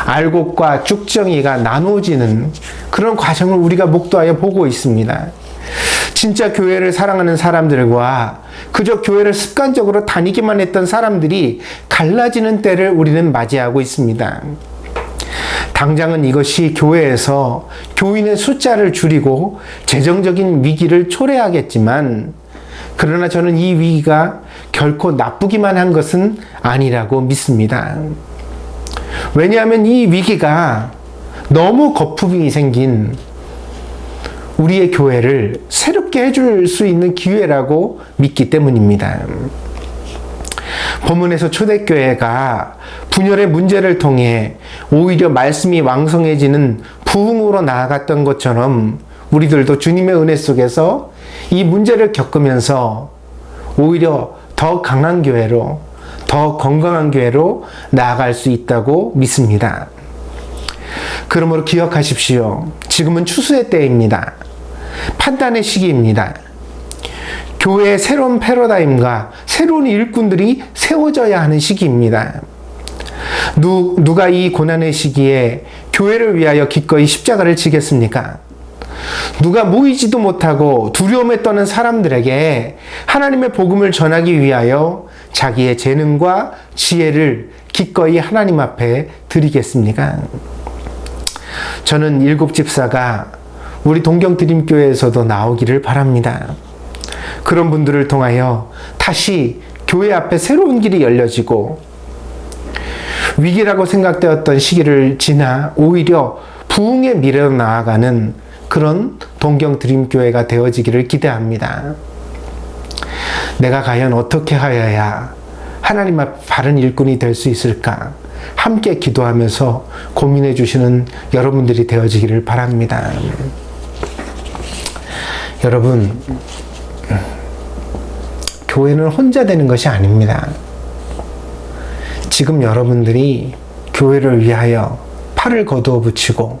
알곡과 쭉정이가 나누어지는 그런 과정을 우리가 목도하여 보고 있습니다. 진짜 교회를 사랑하는 사람들과 그저 교회를 습관적으로 다니기만 했던 사람들이 갈라지는 때를 우리는 맞이하고 있습니다. 당장은 이것이 교회에서 교인의 숫자를 줄이고 재정적인 위기를 초래하겠지만, 그러나 저는 이 위기가 결코 나쁘기만 한 것은 아니라고 믿습니다. 왜냐하면 이 위기가 너무 거품이 생긴 우리의 교회를 새롭게 해줄 수 있는 기회라고 믿기 때문입니다. 본문에서 초대교회가 분열의 문제를 통해 오히려 말씀이 왕성해지는 부흥으로 나아갔던 것처럼 우리들도 주님의 은혜 속에서 이 문제를 겪으면서 오히려 더 강한 교회로, 더 건강한 교회로 나아갈 수 있다고 믿습니다. 그러므로 기억하십시오. 지금은 추수의 때입니다. 판단의 시기입니다. 교회의 새로운 패러다임과 새로운 일꾼들이 세워져야 하는 시기입니다. 누가 이 고난의 시기에 교회를 위하여 기꺼이 십자가를 지겠습니까? 누가 모이지도 못하고 두려움에 떠는 사람들에게 하나님의 복음을 전하기 위하여 자기의 재능과 지혜를 기꺼이 하나님 앞에 드리겠습니까? 저는 7 집사가 우리 동경드림교회에서도 나오기를 바랍니다. 그런 분들을 통하여 다시 교회 앞에 새로운 길이 열려지고 위기라고 생각되었던 시기를 지나 오히려 부흥의 미래로 나아가는 그런 동경드림교회가 되어지기를 기대합니다. 내가 과연 어떻게 하여야 하나님 앞 바른 일꾼이 될 수 있을까? 함께 기도하면서 고민해 주시는 여러분들이 되어지기를 바랍니다. 여러분, 교회는 혼자 되는 것이 아닙니다. 지금 여러분들이 교회를 위하여 팔을 거두어 붙이고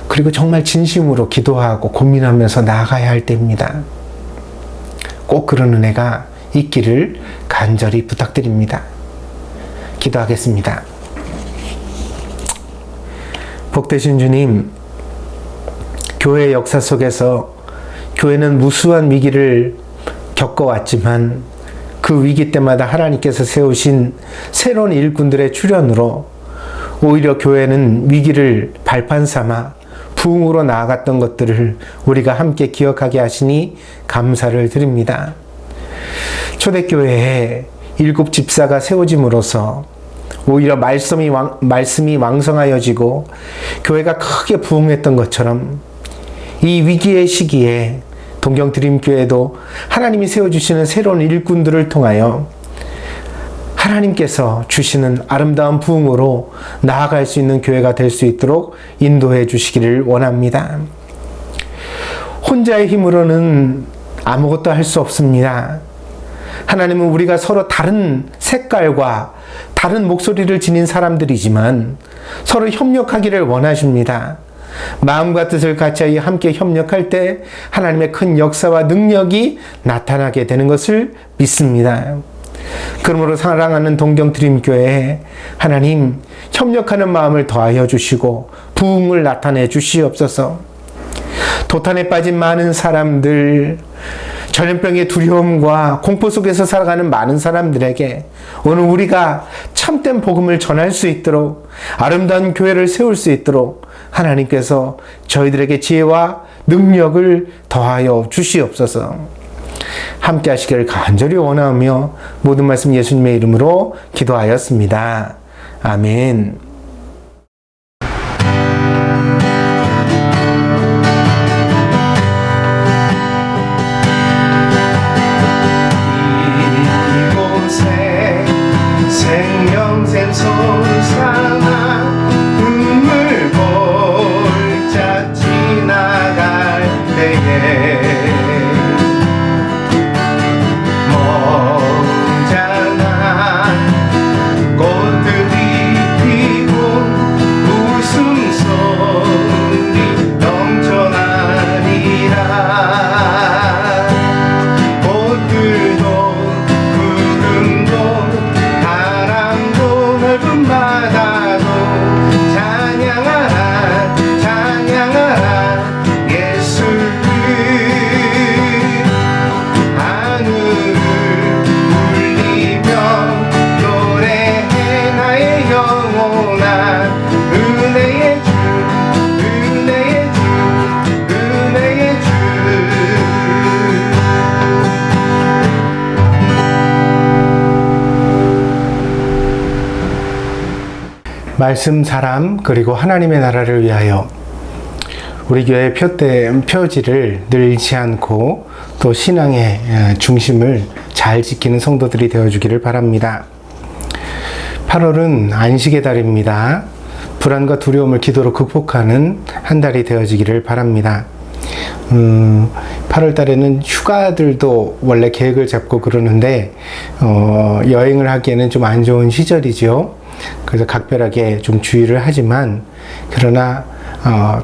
그리고 정말 진심으로 기도하고 고민하면서 나아가야 할 때입니다. 꼭 그런 은혜가 있기를 간절히 부탁드립니다. 기도하겠습니다. 복되신 주님, 교회의 역사 속에서 교회는 무수한 위기를 겪어왔지만 그 위기 때마다 하나님께서 세우신 새로운 일꾼들의 출현으로 오히려 교회는 위기를 발판 삼아 부흥으로 나아갔던 것들을 우리가 함께 기억하게 하시니 감사를 드립니다. 초대교회에 7 집사가 세워짐으로써 오히려 말씀이 왕성하여지고 교회가 크게 부흥했던 것처럼 이 위기의 시기에 동경드림교회도 하나님이 세워주시는 새로운 일꾼들을 통하여 하나님께서 주시는 아름다운 부흥으로 나아갈 수 있는 교회가 될 수 있도록 인도해 주시기를 원합니다. 혼자의 힘으로는 아무것도 할 수 없습니다. 하나님은 우리가 서로 다른 색깔과 다른 목소리를 지닌 사람들이지만 서로 협력하기를 원하십니다. 마음과 뜻을 같이 함께 협력할 때 하나님의 큰 역사와 능력이 나타나게 되는 것을 믿습니다. 그러므로 사랑하는 동경드림교회에 하나님 협력하는 마음을 더하여 주시고 부흥을 나타내 주시옵소서. 도탄에 빠진 많은 사람들, 전염병의 두려움과 공포 속에서 살아가는 많은 사람들에게 오늘 우리가 참된 복음을 전할 수 있도록 아름다운 교회를 세울 수 있도록 하나님께서 저희들에게 지혜와 능력을 더하여 주시옵소서. 함께 하시기를 간절히 원하며 모든 말씀 예수님의 이름으로 기도하였습니다. 아멘. 말씀, 사람, 그리고 하나님의 나라를 위하여 우리 교회의 표지를 늘 잃지 않고 또 신앙의 중심을 잘 지키는 성도들이 되어주기를 바랍니다. 8월은 안식의 달입니다. 불안과 두려움을 기도로 극복하는 한 달이 되어지기를 바랍니다. 8월 달에는 휴가들도 원래 계획을 잡고 그러는데 여행을 하기에는 좀 안 좋은 시절이죠. 그래서 각별하게 좀 주의를 하지만 그러나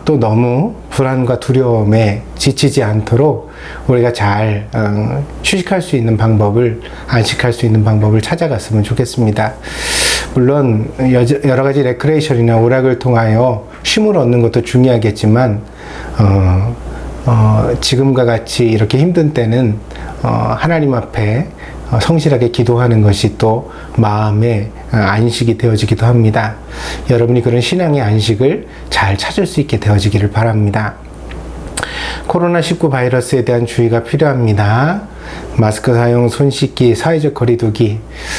또 너무 불안과 두려움에 지치지 않도록 우리가 잘 휴식할 수 있는 방법을, 안식할 수 있는 방법을 찾아갔으면 좋겠습니다. 물론 여러 가지 레크레이션이나 오락을 통하여 쉼을 얻는 것도 중요하겠지만 지금과 같이 이렇게 힘든 때는 하나님 앞에 성실하게 기도하는 것이 또 마음의 안식이 되어지기도 합니다. 여러분이 그런 신앙의 안식을 잘 찾을 수 있게 되어지기를 바랍니다. 코로나19 바이러스에 대한 주의가 필요합니다. 마스크 사용, 손 씻기, 사회적 거리두기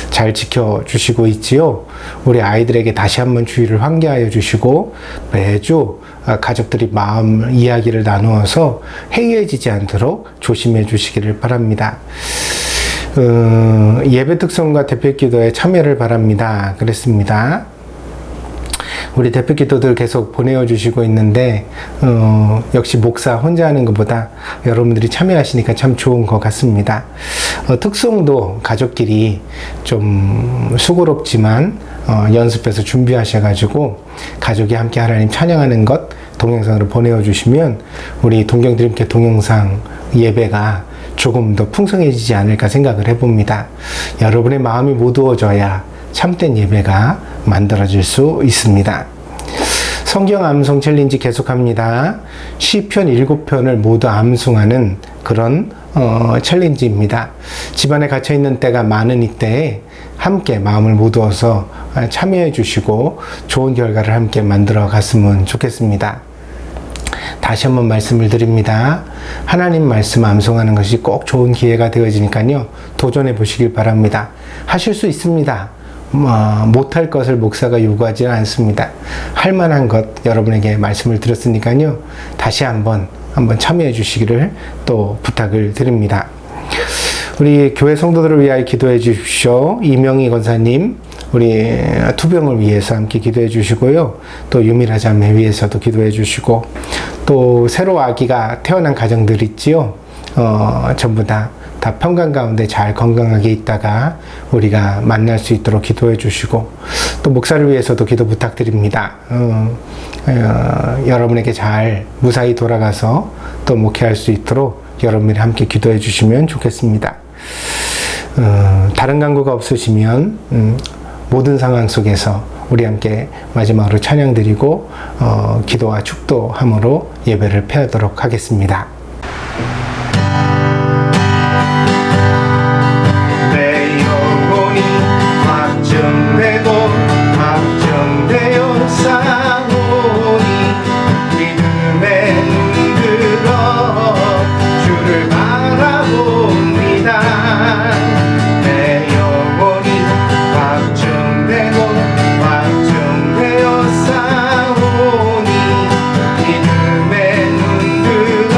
잘 지켜주시고 있지요. 우리 아이들에게 다시 한번 주의를 환기하여 주시고 매주 가족들이 마음 이야기를 나누어서 해이해지지 않도록 조심해 주시기를 바랍니다. 예배 특성과 대표 기도에 참여를 바랍니다. 그랬습니다. 우리 대표 기도들 계속 보내어 주시고 있는데 역시 목사 혼자 하는 것보다 여러분들이 참여하시니까 참 좋은 것 같습니다. 특송도 가족끼리 좀 수고롭지만 연습해서 준비하셔가지고 가족이 함께 하나님 찬양하는 것 동영상으로 보내어 주시면 우리 동경드림께 동영상 예배가 조금 더 풍성해지지 않을까 생각을 해봅니다. 여러분의 마음이 모두어져야 참된 예배가 만들어질 수 있습니다. 성경 암송 챌린지 계속합니다. 시편 7편을 모두 암송하는 그런 챌린지입니다. 집안에 갇혀있는 때가 많은 이때에 함께 마음을 모두어서 참여해 주시고 좋은 결과를 함께 만들어 갔으면 좋겠습니다. 다시 한번 말씀을 드립니다. 하나님 말씀 암송하는 것이 꼭 좋은 기회가 되어지니까요. 도전해 보시길 바랍니다. 하실 수 있습니다. 못할 것을 목사가 요구하지는 않습니다. 할 만한 것 여러분에게 말씀을 드렸으니까요. 다시 한번 참여해 주시기를 또 부탁을 드립니다. 우리 교회 성도들을 위하여 기도해 주십시오. 이명희 권사님, 우리 투병을 위해서 함께 기도해 주시고요. 또 유미라 자매 위해서도 기도해 주시고, 또 새로 아기가 태어난 가정들 있지요. 전부 다 평강 가운데 잘 건강하게 있다가 우리가 만날 수 있도록 기도해 주시고, 또 목사를 위해서도 기도 부탁드립니다. 여러분에게 잘 무사히 돌아가서 또 목회할 수 있도록 여러분이 함께 기도해 주시면 좋겠습니다. 다른 간구가 없으시면 모든 상황 속에서 우리 함께 마지막으로 찬양 드리고 기도와 축도함으로 예배를 폐하도록 하겠습니다. 내 영혼이 확정되고 확정되어 싸우니 믿음에 눈들어 주를 바라봅니다. 내 영혼이 확정되고 확정되어 싸우니 믿음에 눈들어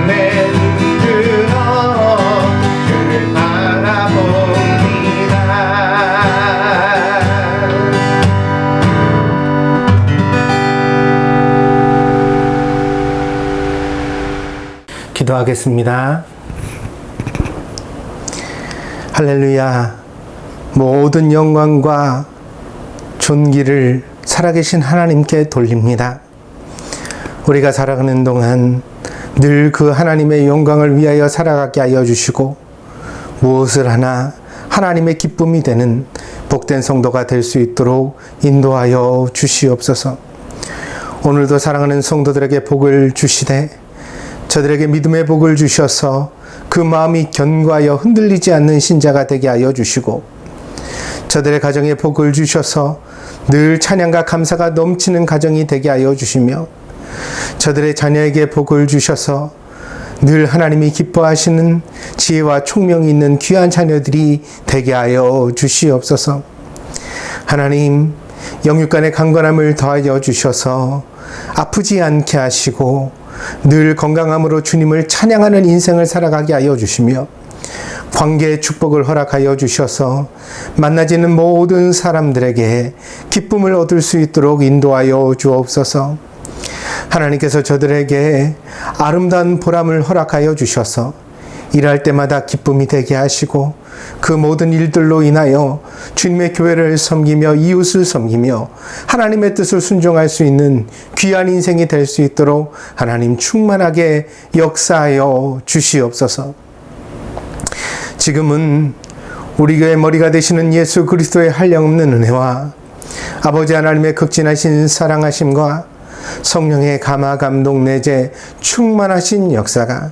내 눈 들어 주를 바라봅니다. 기도하겠습니다. 할렐루야. 모든 영광과 존귀를 살아계신 하나님께 돌립니다. 우리가 살아가는 동안 늘 그 하나님의 영광을 위하여 살아가게 하여 주시고 무엇을 하나 하나님의 기쁨이 되는 복된 성도가 될 수 있도록 인도하여 주시옵소서. 오늘도 사랑하는 성도들에게 복을 주시되 저들에게 믿음의 복을 주셔서 그 마음이 견고하여 흔들리지 않는 신자가 되게 하여 주시고 저들의 가정에 복을 주셔서 늘 찬양과 감사가 넘치는 가정이 되게 하여 주시며 저들의 자녀에게 복을 주셔서 늘 하나님이 기뻐하시는 지혜와 총명이 있는 귀한 자녀들이 되게 하여 주시옵소서. 하나님, 영육간의 강건함을 더하여 주셔서 아프지 않게 하시고 늘 건강함으로 주님을 찬양하는 인생을 살아가게 하여 주시며 관계의 축복을 허락하여 주셔서 만나지는 모든 사람들에게 기쁨을 얻을 수 있도록 인도하여 주옵소서. 하나님께서 저들에게 아름다운 보람을 허락하여 주셔서 일할 때마다 기쁨이 되게 하시고 그 모든 일들로 인하여 주님의 교회를 섬기며 이웃을 섬기며 하나님의 뜻을 순종할 수 있는 귀한 인생이 될 수 있도록 하나님 충만하게 역사하여 주시옵소서. 지금은 우리 교회의 머리가 되시는 예수 그리스도의 한량없는 은혜와 아버지 하나님의 극진하신 사랑하심과 성령의 감화 감동 내재 충만하신 역사가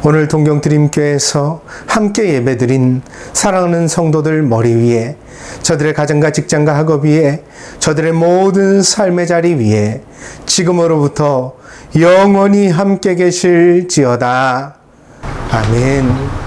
오늘 동경드림교회에서 함께 예배드린 사랑하는 성도들 머리 위에 저들의 가정과 직장과 학업 위에 저들의 모든 삶의 자리 위에 지금으로부터 영원히 함께 계실지어다. 아멘.